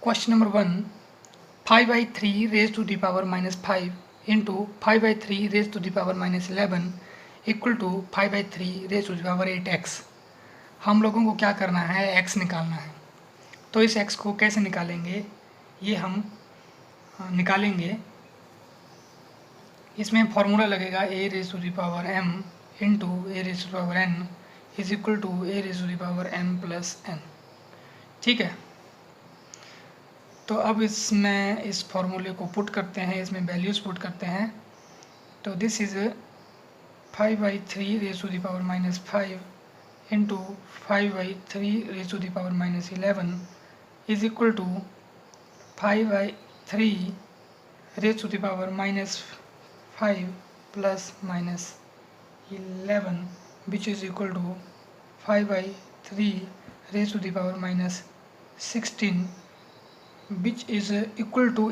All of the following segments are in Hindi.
Question number 1, 5 by 3 raised to the power minus 5 into 5 by 3 raised to the power minus 11 equal to 5 by 3 raised to the power 8x। हम लोगों को क्या करना है, x निकालना है। तो इस x को कैसे निकालेंगे, ये हम निकालेंगे। इसमें फॉर्मूला लगेगा a raised to the power m into a raised to the power n is equal to a raised to the power m plus n। ठीक है, तो अब इसमें इस फॉर्मूले को पुट करते हैं, इसमें वैल्यूज़ पुट करते हैं। तो this is 5 by 3 raise to the power minus 5 into 5 by 3 raise to the power minus 11 is equal to 5 by 3 raise to the power minus 5 plus minus 11 which is equal to 5 by 3 raise to the power minus 16 which is equal to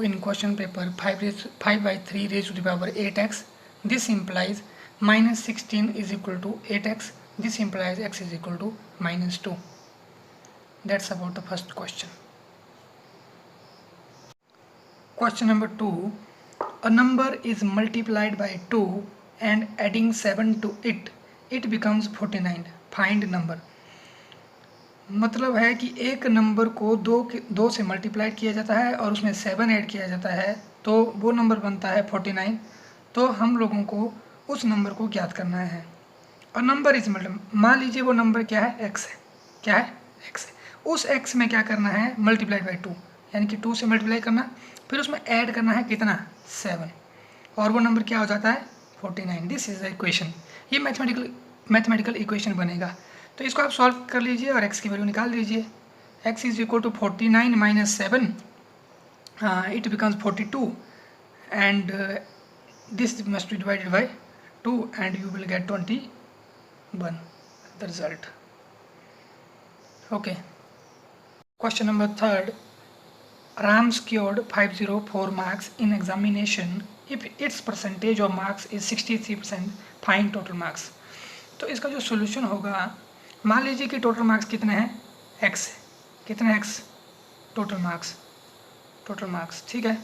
in question paper 5 by 3 raised to the power 8x. This implies minus 16 is equal to 8x. This implies x is equal to minus 2. That's about the first question. Question number 2, a number is multiplied by 2 and adding 7 to it becomes 49. Find number. मतलब है कि एक नंबर को दो से मल्टीप्लाई किया जाता है और उसमें 7 ऐड किया जाता है तो वो नंबर बनता है 49। तो हम लोगों को उस नंबर को ज्ञात करना है। और नंबर इज मान लीजिए वो नंबर क्या है, x है। क्या है, x है। उस x में क्या करना है, मल्टीप्लाइड बाई 2, यानी कि 2 से मल्टीप्लाई करना, फिर उसमें ऐड करना है कितना, 7, और वो नंबर क्या हो जाता है 49। This is the equation. ये मैथमेटिकल इक्वेशन बनेगा। तो इसको आप सॉल्व कर लीजिए और x की वैल्यू निकाल लीजिए। x is equal to 49 minus 7, it becomes 42 and this must be divided by 2 and you will get 21 the result. Okay, question number 3, Ram scored 504 marks in examination if its percentage of marks is 63%, find total marks। तो इसका जो सोल्यूशन होगा, मान लीजिए कि टोटल मार्क्स कितने हैं, x है। कितने x, टोटल मार्क्स ठीक है।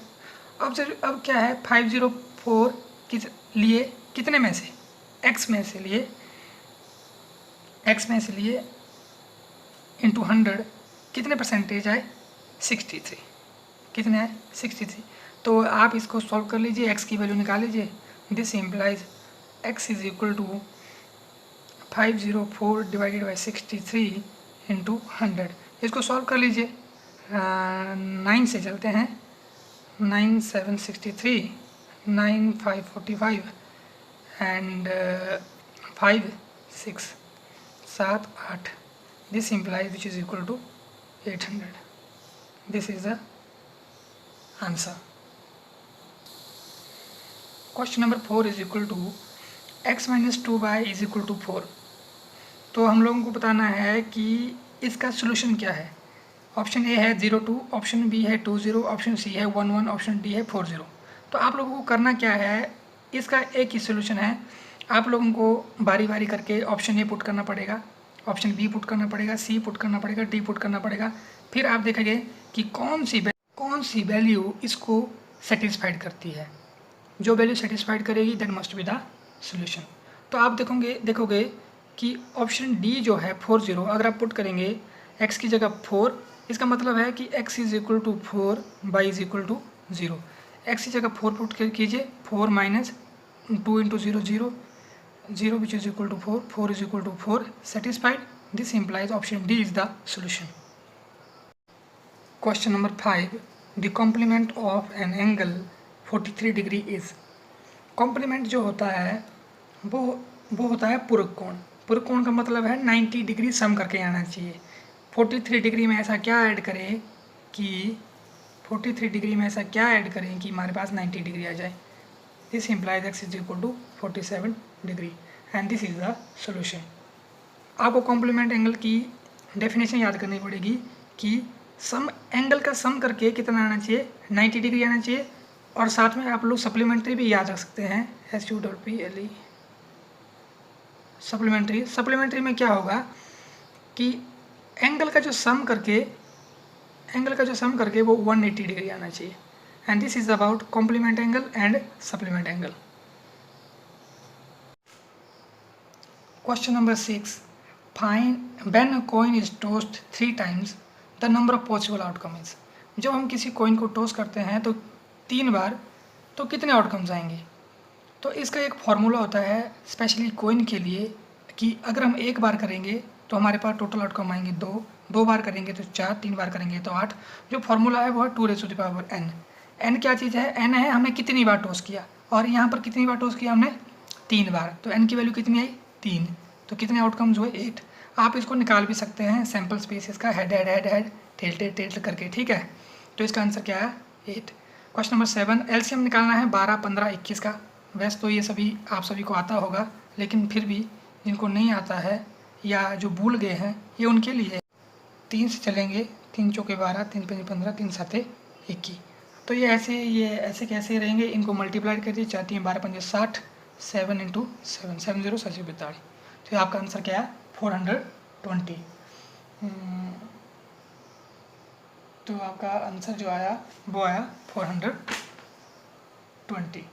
अब क्या है, 504 किस लिए, कितने में से, x में से लिए इंटू 100 कितने परसेंटेज है, 63। कितने है, 63। तो आप इसको सॉल्व कर लीजिए, x की वैल्यू निकाल लीजिए। This implies x is equal to 504 divided by 63 into 100। इसको सॉल्व कर लीजिए। 9 से चलते हैं, 9 7 63, 9 5 45 and 5 6 7 8। This implies which is equal to 800। This is the answer. Question number 4 is equal to x minus 2y is equal to 4। तो हम लोगों को बताना है कि इसका सोल्यूशन क्या है। ऑप्शन ए है 02, ऑप्शन बी है 20, ऑप्शन सी है 11, ऑप्शन डी है 40। तो आप लोगों को करना क्या है, इसका एक ही सोल्यूशन है। आप लोगों को बारी बारी करके ऑप्शन ए पुट करना पड़ेगा, ऑप्शन बी पुट करना पड़ेगा, सी पुट करना पड़ेगा, डी पुट करना पड़ेगा। फिर आप देखेंगे कि कौन सी वैल्यू इसको सेटिस्फाइड करती है। जो वैल्यू सेटिस्फाइड करेगी that must be the solution. तो आप देखोगे कि ऑप्शन डी जो है 40, अगर आप पुट करेंगे x की जगह 4, इसका मतलब है कि x is equal to 4, y is equal to 0। x की जगह 4 पुट कीजिए, 4 minus 2 into 0 0 0 which is equal to 4, 4 is equal to 4, satisfied. This implies option D is the solution. Question number 5, the complement of an angle 43 degree is. Complement जो होता है वो होता है पूरक कोण। पूरक कोण का मतलब है 90 डिग्री सम करके आना चाहिए। 43 डिग्री में ऐसा क्या ऐड करें कि 43 डिग्री में ऐसा क्या ऐड करें कि हमारे पास 90 डिग्री आ जाए। This implies x is equal to 47 degree and this is the solution. आपको कॉम्प्लीमेंट एंगल की डेफिनेशन याद करनी पड़ेगी कि सम एंगल का सम करके कितना आना चाहिए, 90 डिग्री आना चाहिए। और साथ में आप लोग सप्लीमेंट्री भी याद रख सकते हैं, SUPPLE सप्लीमेंट्री में क्या होगा कि एंगल का जो सम करके एंगल का जो सम करके वो 180 डिग्री आना चाहिए। And this is about complement angle and supplement angle. Question number 6, find when a coin is tossed 3 times the number of possible outcome is. जब हम किसी कॉइन को टॉस करते हैं तो 3 बार, तो कितने आउटकम्स आएंगे। तो इसका एक फार्मूला होता है स्पेशली कॉइन के लिए कि अगर हम 1 बार करेंगे तो हमारे पास टोटल आउटकम आएंगे 2 बार करेंगे तो 4, 3 बार करेंगे तो 8। जो फार्मूला है वो है 2n। n क्या चीज़ है, n है हमने कितनी बार टॉस किया, और यहाँ पर कितनी बार टॉस किया हमने 3 बार, तो n की वैल्यू कितनी आई 3। तो कितने आउटकम्स हुए 8। आप इसको निकाल भी सकते हैं सैम्पल स्पेस इसका head head head head tail tail करके, ठीक है। तो इसका आंसर क्या है 8। क्वेश्चन नंबर 7, एलसीएम निकालना है 12, 15, 21 का। वैसे तो ये सभी आप सभी को आता होगा, लेकिन फिर भी जिनको नहीं आता है या जो भूल गए हैं ये उनके लिए 3 से चलेंगे, 3 चौके 12, 3 पंजे 15, 3 साते 21। तो ये ऐसे कैसे रहेंगे, इनको मल्टीप्लाई कर दीजिए, 4 3 12 पंजे 60, 7 × 7 7 0 7 42। तो आपका आंसर क्या है 420। तो आपका आंसर जो आया वो आया 420।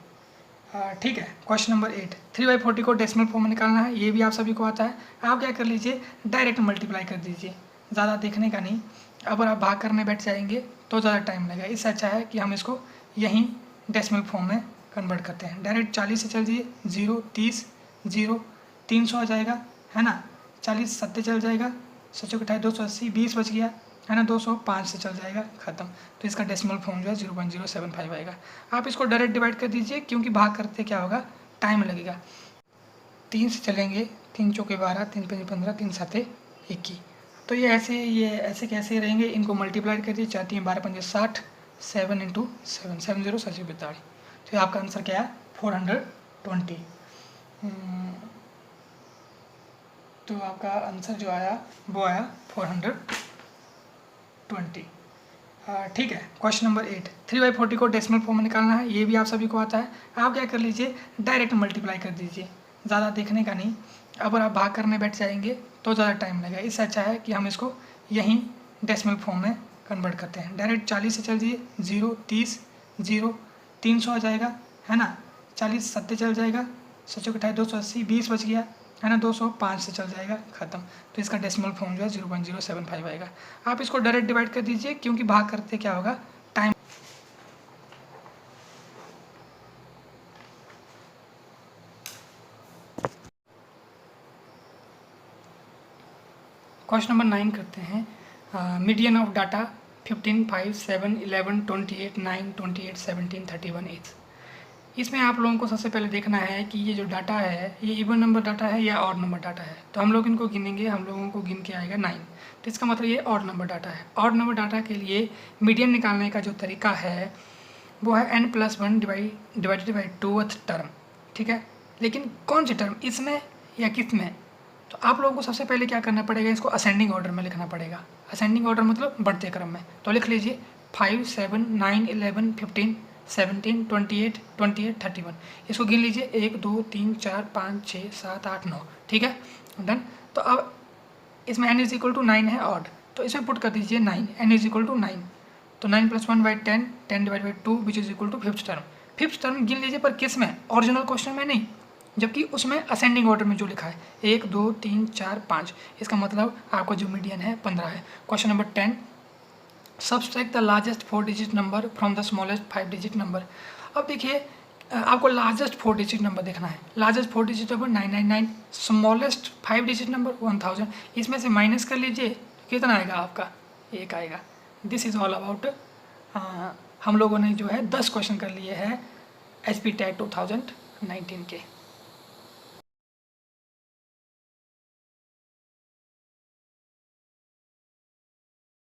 ठीक है। क्वेश्चन नंबर 8, 3/40 को डेसिमल फॉर्म में निकालना है। ये भी आप सभी को आता है। आप क्या कर लीजिए, डायरेक्ट मल्टीप्लाई कर दीजिए, ज़्यादा देखने का नहीं। अगर आप भाग करने बैठ जाएंगे तो ज़्यादा टाइम लगेगा। इससे अच्छा है कि हम इसको यहीं डेसिमल फॉर्म में कन्वर्ट करते हैं। डायरेक्ट 40 से चल जाइए, 0 30 0 300 आ जाएगा, है ना। 40 7 चल जाएगा, 7 280, 20 बच गया, है ना। 205 से चल जाएगा, ख़त्म। तो इसका डेसिमल फॉर्म जो है 0.075 आएगा। आप इसको डायरेक्ट डिवाइड कर दीजिए, क्योंकि भाग करते क्या होगा, टाइम लगेगा। 3 से चलेंगे, 3 चौके 12, 3 पंजे 15, 3 साते 21। तो ये ऐसे कैसे रहेंगे, इनको मल्टीप्लाई कर दीजिए, 4 3 12 पंजे 60, 7 × 7 7 0 7 42। तो आपका आंसर क्या है 420। तो आपका आंसर जो आया वो आया 420। ठीक है। क्वेश्चन नंबर 8, 3/40 को डेसिमल फॉर्म में निकालना है। ये भी आप सभी को आता है। आप क्या कर लीजिए, डायरेक्ट मल्टीप्लाई कर दीजिए, ज़्यादा देखने का नहीं। अगर आप भाग करने बैठ जाएंगे तो ज़्यादा टाइम लगेगा। इससे अच्छा है कि हम इसको यहीं डेसिमल फॉर्म में कन्वर्ट करते हैं। डायरेक्ट 40 से चल जाइए, 0 30 0 300 आ जाएगा, है ना। 40 7 चल जाएगा, 7 280, 20 बच गया, है ना। 205 से चल जाएगा, ख़त्म। तो इसका डेसिमल फॉर्म जो है 0.075 आएगा। आप इसको डायरेक्ट डिवाइड कर दीजिए, क्योंकि भाग करते क्या होगा, टाइम। क्वेश्चन नंबर 9 करते हैं। Median of data 15 5 7 11 28 9 28 17 31 8। इसमें आप लोगों को सबसे पहले देखना है कि ये जो डाटा है ये इवन नंबर डाटा है या ऑड नंबर डाटा है। तो हम लोग इनको गिनेंगे, हम लोगों को गिन के आएगा 9। तो इसका मतलब ये ऑड नंबर डाटा है। ऑड नंबर डाटा के लिए मीडियन निकालने का जो तरीका है वो है n+1 divided by 2th term, ठीक है। लेकिन कौन सी टर्म, इसमें या किस में। तो आप लोगों को सबसे पहले क्या करना पड़ेगा, इसको असेंडिंग ऑर्डर में लिखना पड़ेगा। असेंडिंग ऑर्डर मतलब बढ़ते क्रम में। तो लिख लीजिए 5 7 9 11 15 17 28 28 31। इसको गिन लीजिए 1 2 3 4 5 6 7 8 9, ठीक है, डन। तो अब इसमें n = 9 है ऑड, तो इसमें पुट कर दीजिए 9, n = 9। तो 9+1/10, 10 / 2 which is equal to 5th term. 5th term गिन लीजिए, पर किस में, ओरिजिनल क्वेश्चन में नहीं, जबकि उसमें असेंडिंग ऑर्डर में जो लिखा है 1 2 3 4 5। इसका मतलब आपका जो मीडियन है 15 है। Question number 10, subtract the largest 4 digit number from the smallest 5 digit number. अब देखिए आपको लार्जेस्ट 4 डिजिट नंबर देखना है। Largest 4 digit number 999, smallest 5 digit number 1000। इसमें से माइनस कर लीजिए, कितना आएगा आपका, 1 आएगा। दिस इज़ ऑल अबाउट, हम लोगों ने जो है 10 क्वेश्चन कर लिए हैं HP TET 2019 के।